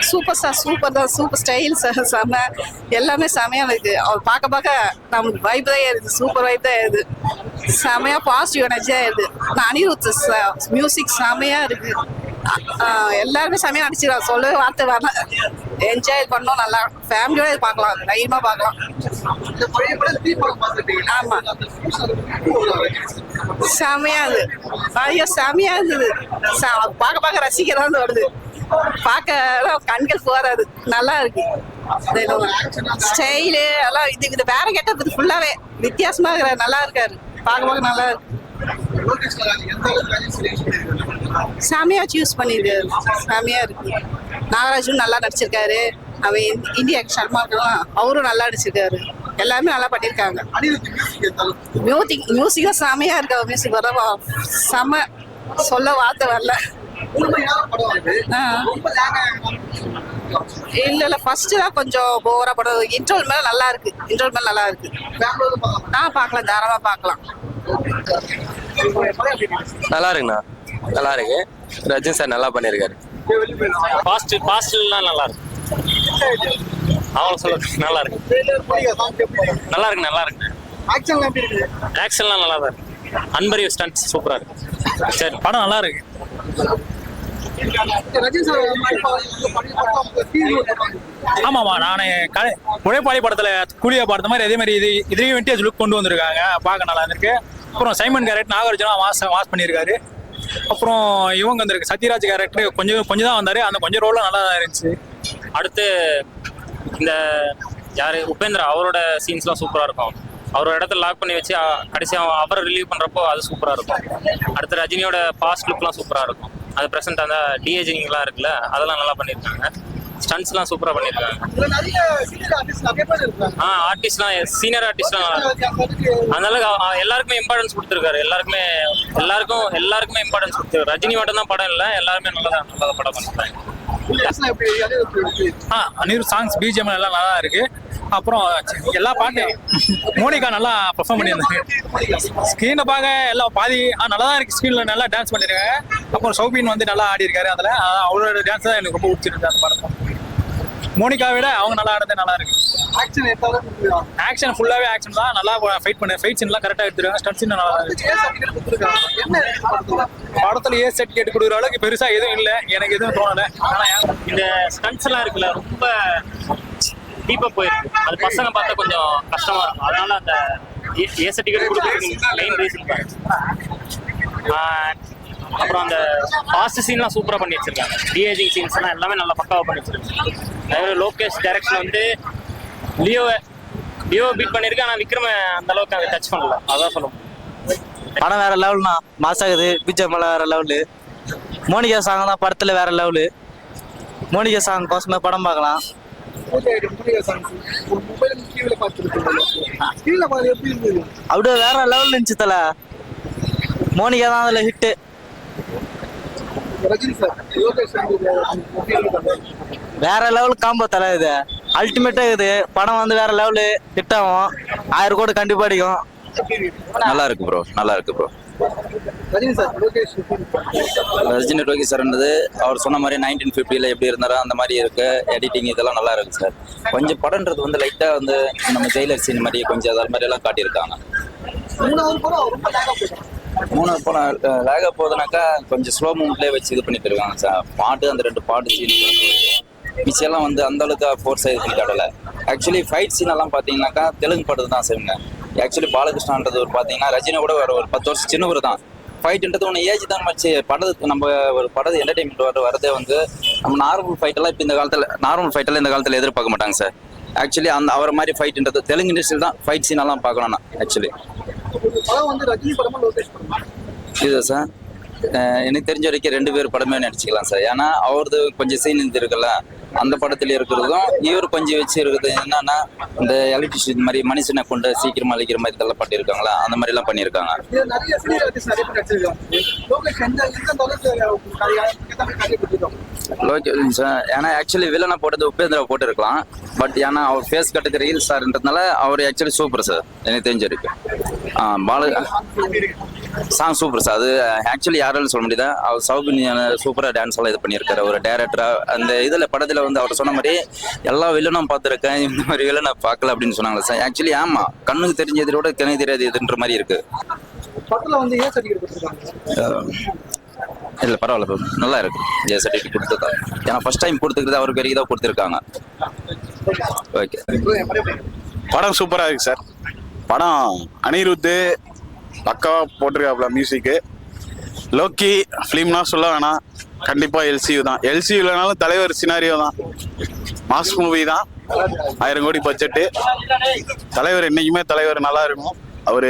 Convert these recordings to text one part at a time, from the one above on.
Super sir, super தான், super style sir, செம்ம. எல்லாமே செமையா இருக்கு. அவர் பார்க்க பார்க்க நமக்கு வைப் தான் ஏறுது, சூப்பர் வைப் தான் ஏறுது. செமையா பாசிட்டிவ் எனர்ஜியா ஏறுது. அனிருத் மியூசிக் செமையா இருக்கு. எல்லாருமே செமையா நடிச்சிருக்காங்க, சொல்லவே வார்த்தை வரல. என்ஜாய் பண்ணோம், நல்லா ஃபேமிலியோட பார்க்கலாம், தைரியமா பார்க்கலாம். ஆமா, செமையா இருக்கு. ஐயோ செமையா இருந்தது. பார்க்க பார்க்க ரசிக்கிறதா வருது, பார்க்க கண்கள் போறாது. நல்லா இருக்கு. ஸ்டைலு எல்லாம் இது வேற கெட்டது ஃபுல்லாவே வித்தியாசமா இருக்கிறாரு. நல்லா இருக்காரு, பார்க்க பார்க்க நல்லா இருக்கு. செமையா சூஸ் பண்ணிருக்காரு, செமையா இருக்கு. நாகராஜும் நல்லா நடிச்சிருக்காரு. அவன் இந்தியா சர்மா அவரும் நல்லா நடிச்சிருக்காரு. எல்லாருமே நல்லா பண்ணிருக்காங்க. மியூசிக்கும் செமையா இருக்கு. அவர் மியூசிக் வர செம, சொல்ல வார்த்தை வரல. இல்ல ஃபர்ஸ்ட் தான் கொஞ்சம் போரா படம். இன்டர்வல் மேல நல்லா இருக்கு, இன்டர்வல் மேல நல்லா இருக்கு. பார்க்கலாம், தாராளமா பார்க்கலாம். நல்லா இருக்குண்ணா, நல்லா இருக்கு. ரஜினி சார் நல்லா பண்ணியிருக்காரு. பாஸ்ட்லாம் நல்லா இருக்கு. அவங்க சொல்ல நல்லா இருக்கு, நல்லா இருக்கு, நல்லா இருக்கு. ஆக்ஷன்லாம் நல்லா தான் இருக்கு. அன்பரி ஸ்டன்ட்ஸ் சூப்பரா இருக்கு. சரி, படம் நல்லா இருக்கு. ஆமாமா, நான் உழைப்பாளி படத்துல கூலியா பார்த்த மாதிரி அதே மாதிரி இதுலயும் விண்டேஜ் லுக் கொண்டு வந்திருக்காங்க. பார்க்க நல்லா இருக்கு. அப்புறம் சைமன் கேரக்டர் நாகார்ஜுனா வாஸ் பண்ணியிருக்காரு. அப்புறம் இவங்க வந்திருக்கு சத்யராஜ் கேரக்டர் கொஞ்சம் தான் வந்தாரு. அந்த கொஞ்சம் ரோலும் நல்லா தான் இருந்துச்சு. அடுத்து இந்த யாரு உபேந்திரா, அவரோட சீன்ஸ்லாம் சூப்பரா இருக்கும். அவரோட இடத்துல லாக் பண்ணி வச்சு கடைசியாக அவரை ரிலீவ் பண்றப்போ அது சூப்பரா இருக்கும். அடுத்து ரஜினியோட பாஸ்ட் லுக்லாம் சூப்பரா இருக்கும். அது ப்ரெசென்ட் அந்த டிஏஜிங்லாம் இருக்குல்ல, அதெல்லாம் நல்லா பண்ணியிருக்காங்க. ஸ்டன்ட்ஸ்லாம் சூப்பரா பண்ணியிருக்காங்க. ஆர்டிஸ்ட்லாம் சீனியர் ஆர்டிஸ்ட்லாம் அதனால எல்லாருக்குமே இம்பார்ட்டன்ஸ் கொடுத்துருக்காரு. எல்லாருக்குமே இம்பார்ட்டன்ஸ் கொடுத்துருக்காரு. ரஜினி மட்டும் தான் படம் இல்லை, எல்லாருமே நல்லதா படம் பண்ணிருக்காங்க. அனிருத் சாங்ஸ் பிஜிஎம் எல்லாம் நல்லா இருக்கு. அப்புறம் எல்லா பாட்டும் மோனிகா நல்லா பெர்ஃபார்ம் பண்ணியிருந்தாங்க. ஸ்க்ரீனை பார்க்க எல்லாம் பாதி நல்லா தான் இருக்கு. ஸ்க்ரீனில் நல்லா டான்ஸ் பண்ணியிருக்காங்க. அப்புறம் சௌபின் வந்து நல்லா ஆடி இருக்காரு. அதில் அவரோட டான்ஸ் தான் எனக்கு ரொம்ப பிடிச்சிருக்கு. அந்த படம் மோனிகா விட அவங்க நல்லா ஆடுறது நல்லா இருக்கு. ஆக்ஷன் ஃபுல்லாவே ஆக்ஷன் தான். நல்லா ஃபைட் சீன்லாம் கரெக்டாக எடுத்துருக்காங்க. ஸ்டன்ட் சீன் நல்லா இருக்கு. படத்துல சர்டிஃபிகேட் கொடுக்குற அளவுக்கு பெருசா எதுவும் இல்லை, எனக்கு எதுவும் தோணலை. ஆனால் இந்த ஸ்டன்ட்ஸ் எல்லாம் இருக்குல்ல, ரொம்ப டீப்பா போயிருக்கு. அது பசங்க பார்த்தா கொஞ்சம் கஷ்டமா இருக்கும். அதனால அந்த சர்டிஃபிகேட் கொடுக்குறதுக்கு மெயின் ரீசன் தான். அப்புறம் அந்த பாஸ்ட் சீன்லாம் சூப்பரா பண்ணி வச்சிருக்காங்க. டிஏஜிங் சீன்ஸ் எல்லாம் எல்லாமே நல்லா பக்காவா பண்ணி வச்சிருக்காங்க. அதே லோகேஷ் டைரக்ஷன் வந்து லியோ பீட் பண்ணிருக்கு. ஆனா விக்ரம் அந்த அளவுக்கு அதை டச் பண்ணல, அதான் சொல்லணும். படம் வேற லெவல்னா, மாசாகுது. பிஜிஎம் வேற லெவலு. மோனிகா சாங் தான் படத்துல வேற லெவலு. மோனிகா சாங் கோசமே படம் பார்க்கலாம். அப்படியே வேற லெவல் இருந்துச்சு தல. மோனிகா தான் அதுல ஹிட்டு. வேற லெவல் காம்போ தலை. இது அல்டிமேட்டா இது படம் வந்து வேற லெவலு ஹிட் ஆகும். 1000 கோடி கண்டிப்பா அடிக்கும். நல்லா இருக்கு ப்ரோ, நல்லா இருக்கு ப்ரோ. ரஜினி லோகேஷ் சார்ன்றது அவர் சொன்ன மாதிரி 1950 எப்படி இருந்தாரோ அந்த மாதிரி இருக்கு. எடிட்டிங் இதெல்லாம் நல்லா இருக்கு சார். கொஞ்சம் படம்ன்றது வந்து லைட்டா வந்து நம்ம ஜெயிலர் சீன் மாதிரி கொஞ்சம் அது மாதிரி எல்லாம் காட்டியிருக்காங்க. 3 படம் லேக போகுதுனாக்கா கொஞ்சம் ஸ்லோ மூவ்மெண்ட்லேயே வச்சு இது பண்ணிட்டு இருக்காங்க சார். பாட்டு அந்த 2 பாட்டு சீன் மிச்செல்லாம் வந்து அந்த அளவுக்கு ஃபோர்ஸ் இது பண்ணி காட்டலை. ஆக்சுவலி ஃபைட் சீன் எல்லாம் பார்த்தீங்கன்னாக்கா தெலுங்கு படத்து தான் செய்யுங்க. ஆக்சுவலி பாலகிருஷ்ணன்றது ஒரு பார்த்தீங்கன்னா ரஜினி கூட ஒரு 10 வருஷம் சின்னவர் தான். ஃபைட்டுன்றது ஒன்று ஏஜ் தான் வச்சு படத்துக்கு நம்ம ஒரு படத்து என்டர்டைன்மெண்ட் வரதே வந்து நம்ம நார்மல் ஃபைட்டெல்லாம் இப்போ இந்த காலத்தில் எதிர்பார்க்க மாட்டாங்க சார். ஆக்சுவலி அந்த அவரை மாதிரி ஃபைட்டுன்றது தெலுங்கு இண்டஸ்ட்ரியில் தான் ஃபைட் சீனெல்லாம் பார்க்கணும்னா ஆக்சுவலி இது சார். எனக்கு தெரிஞ்ச வரைக்கும் 2 பேர் படமே நடிச்சுக்கலாம் சார். ஏன்னா அவரது கொஞ்சம் சீன் இருக்குல்ல, அந்த படத்துல இருக்கிறதும் இவர் கொஞ்சம் வச்சு இருக்குது. என்னன்னா இந்த எலக்ட்ரிசிட்டி மாதிரி மனுஷனை கொண்டு சீக்கிரமா அழிக்கிற மாதிரி இதெல்லாம் பண்ணியிருக்காங்களா, அந்த மாதிரி எல்லாம் பண்ணியிருக்காங்க. லோகேஷ் சார் ஏன்னா ஆக்சுவலி வில்லனா போட்டது உபேந்திரா போட்டுருக்கலாம். பட் ஏன்னா அவர் ஃபேஸ் கட்டுக்கு ரீல்ஸ் சார்ன்றதுனால அவர் ஆக்சுவலி சூப்பர் சார் எனக்கு தெரிஞ்ச வரைக்கும். Song super sir. அது ஆக்சுவலி யாராலும் சொல்ல முடியாது, அவர் சௌபினியான சூப்பராக டான்ஸ் எல்லாம் இது பண்ணியிருக்காரு ஒரு டேரக்டராக. அந்த இதில் படத்தில் வந்து அவர் சொன்ன மாதிரி எல்லா வில்லனும் பார்த்துருக்கேன், இந்த மாதிரி வில்லனை பார்க்கல அப்படின்னு சொன்னாங்களே சார். ஆக்சுவலி ஆமாம், கண்ணுக்கு தெரிஞ்சதோட கண்ணுக்கு தெரியாது இதுன்ற மாதிரி இருக்கு. படத்துல வந்து ஏன் சர்டிஃபிகேட் கொடுத்துருக்காங்க? இல்லை பரவாயில்ல bro. நல்லா இருக்கு. ஏ சர்டிஃபிகேட் கொடுத்துருக்காங்க. ஏன்னா ஃபர்ஸ்ட் டைம் கொடுத்துருக்குது அவருக்கு பெரிய இதாக கொடுத்துருக்காங்க. ஓகே. படம் சூப்பராக இருக்கு சார். படம் அனிருத்து பக்காவா போட்டிருக்காப்புல மியூசிக்கு. லோக்கி ஃபிலிம்னா சொல்ல வேணாம், கண்டிப்பாக எல்சியூ தான். எல்சியூ இல்லைனாலும் தலைவர் சினாரியோ தான். மாஸ் மூவி தான், 1000 கோடி பட்ஜெட்டு. தலைவர் என்னைக்குமே தலைவர் நல்லா இருக்கும். அவர்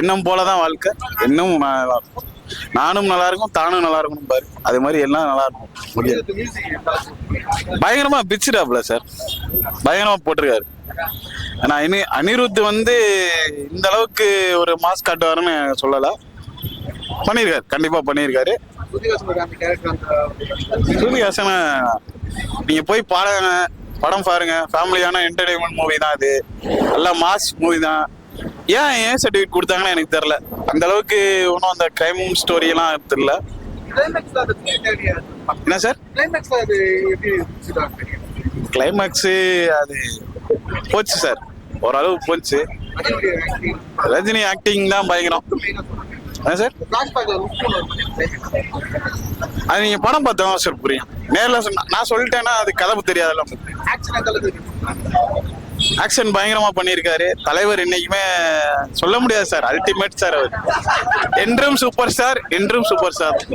எண்ணம் போல தான் வாழ்க்கை. இன்னும் நல்லா இருக்கும். நானும் நல்லா இருக்கும், தானும் நல்லா இருக்கணும் பாரு, அது மாதிரி எல்லாம் நல்லா இருக்கும். பயங்கரமா பிச்சுடாப்ல சார், பயங்கரமா போட்டிருக்காரு. ஆனா அனிருத் வந்து இந்த அளவுக்கு ஒரு மாஸ் காட்டுவாருன்னு சொல்லல. பண்ணியிருக்காரு, கண்டிப்பா பண்ணியிருக்காரு. ஸ்ருதிஹாசனை நீங்க போய் பாருங்க, படம் பாருங்க. ஃபேமிலியான என்டர்டைன்மெண்ட் மூவி தான் இது, நல்ல மாஸ் மூவி தான். ஏன் சர்டிஃபிகேட் கொடுத்தாங்கன்னு எனக்கு தெரியல. அந்த அளவுக்கு ஒன்றும் அந்த கிரைம் ஸ்டோரி எல்லாம் தெரியல. என்ன சார் கிளைமேக்ஸ்? அது போச்சு சார், ஓரளவு போச்சு. ரஜினி ஆக்டிங் தான் பயங்கரம். என்ன சார் அது நீங்க படம் பார்த்தா சார் புரியும். நேரில் நான் சொல்லிட்டேன்னா அது கதவு தெரியாதுல்ல. ஆக்ஷன் பயங்கரமா பண்ணியிருக்காரு தலைவர். என்னைக்குமே சொல்ல முடியாது சார், அல்டிமேட் சார் அவர். என்றும் சூப்பர் ஸ்டார், என்றும் சூப்பர் ஸ்டார்.